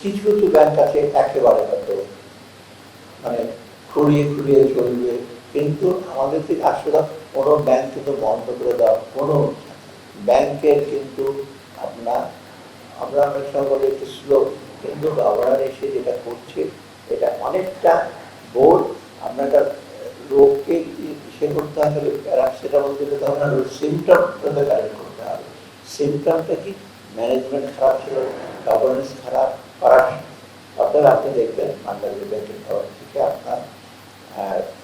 কিছু কিছু ব্যাংক আছে একেবারে হয়তো মানে খুঁড়িয়ে খুঁড়িয়ে চলবে, কিন্তু আমাদের থেকে আসলে কোনো ব্যাংক কিন্তু বন্ধ করে দেওয়া কোনো ব্যাংকের কিন্তু আপনার আমরা অনেক সময় বলি একটু স্লো, কিন্তু গভর্নর এসে যেটা করছে এটা অনেকটা বোর্ড আমরা একটা রোগকে সে করতে হবে প্যারাসিটামল দিলে তো আপনার সিমটমটা কারেক্ট করতে হবে। সিমটমটা কি? ম্যানেজমেন্ট খারাপ ছিল, গভর্নেন্স খারাপ, করাপশন। অর্থাৎ আপনি দেখবেন বাংলাদেশ ব্যাংকের খবর থেকে আপনার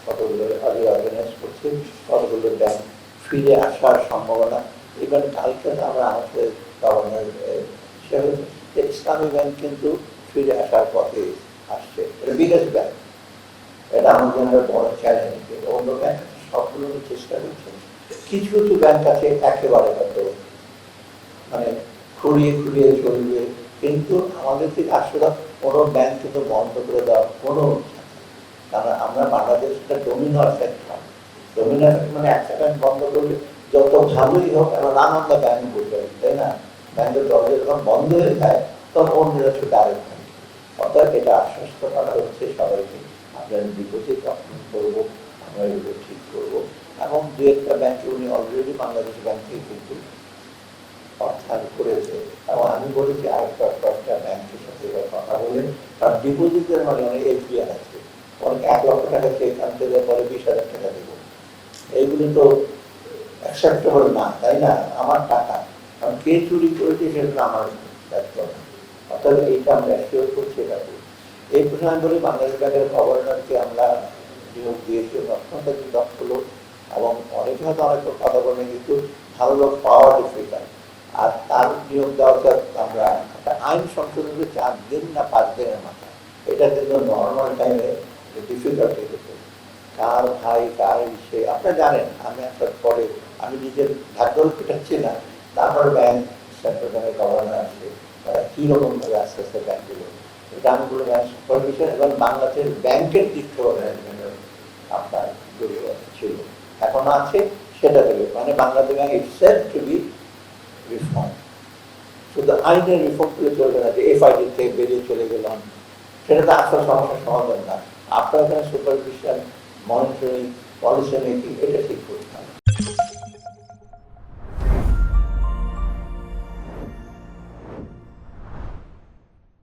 কতগুলো অর্গানাইজ করছে, কতগুলো ব্যাংক ফিরে আসার সম্ভাবনা। ইভেন কালকে আমরা আমাদের গভর্নর ইসলামী ব্যাংক কিন্তু ফিরে আসার পথে আসছে, এটা বিগেস্ট ব্যাংক, এটা আমাদের জন্য বড় চ্যালেঞ্জ। অন্য ব্যাংক সবগুলো চেষ্টা করছে, কিছু কিছু ব্যাংক আছে একেবারে হয়তো মানে খুঁড়িয়ে খুঁড়িয়ে চলবে, কিন্তু আমাদের থেকে আসলে কোনো ব্যাংক কিন্তু বন্ধ করে দেওয়া কোনো, কারণ আমরা বাংলাদেশটা ডোমিনো এফেক্ট হয়। ডোমিনো এফেক্ট মানে একটা ব্যাংক বন্ধ করলে যত ভালোই হোক এবার নানানটা ব্যাংক বলতে হবে, তাই না? ব্যাংকের দরজা যখন বন্ধ হয়ে যায় তখন অন্যরা ছুটে আরেক ব্যাংক। অর্থাৎ এটা আশ্বস্ত করা হচ্ছে সবাইকে, আপনার ডিপোজিট অর্পণ করবো, আমরা এগুলো ঠিক করবো। এবং দু একটা ব্যাংকে উনি অলরেডি বাংলাদেশ ব্যাংক থেকে কিন্তু অর্থায়ন করেছে, এবং আমি বলেছি আরেকটা কয়েকটা ব্যাংকের সাথে কথা বলে, কারণ ডিপোজিটের মানে অনেক এফডিআর আছে, অনেক 1 লক্ষ টাকা চেক আনতে দেওয়ার পরে 20,000 টাকা দেব, এইগুলো তো অ্যাকসেপ্টেবল না, তাই না? আমার টাকা, কারণ কে চুরি করেছে সেটা আমার দায়িত্ব না। অর্থাৎ এইটা আমরা অ্যাসিওর করছি, এটা করি। এই প্রশ্ন আমি বলি বাংলাদেশ ব্যাংকের গভর্নরকে আমরা নিয়োগ দিয়েছি, অত্যন্ত দক্ষ লোক, এবং অনেকে হয়তো অনেক কথা বলেন, কিন্তু ভালো লোক পাওয়া ডিফিকাল্ট। আর তার নিয়োগ দেওয়াটা আমরা একটা আইন সংশোধন 4 দিন না 5 দিনের মাথায়, এটা কিন্তু নর্মাল টাইমে ডিফিকাল্ট হয়ে যেত। কার ভাই কার সে আপনারা জানেন, আমি একটা পরে আমি নিজের ভাগ্য পেটাচ্ছি না, তারপরে ব্যাংক সেন্ট্রাল ব্যাংকের গভর্নর আসছে, তারা কীরকম ভাবে আস্তে আস্তে ব্যাংকগুলো গ্রামগুলো ব্যাংক সুপারভিশন এবং বাংলাদেশের ব্যাংকের দিক থেকে আপনার ছিল, এখন আছে সেটা দেবে, মানে Bangladesh bank itself to be reform. শুধু আইনের রিফর্ম করে চলবে না, যে এফআইডি থেকে বেরিয়ে চলে গেলাম, সেটা তো আসল সমস্যার সমাধান না। আপনার এখানে সুপারভিশন, মনিটরিং, পলিসি মেকিং, এটা ঠিক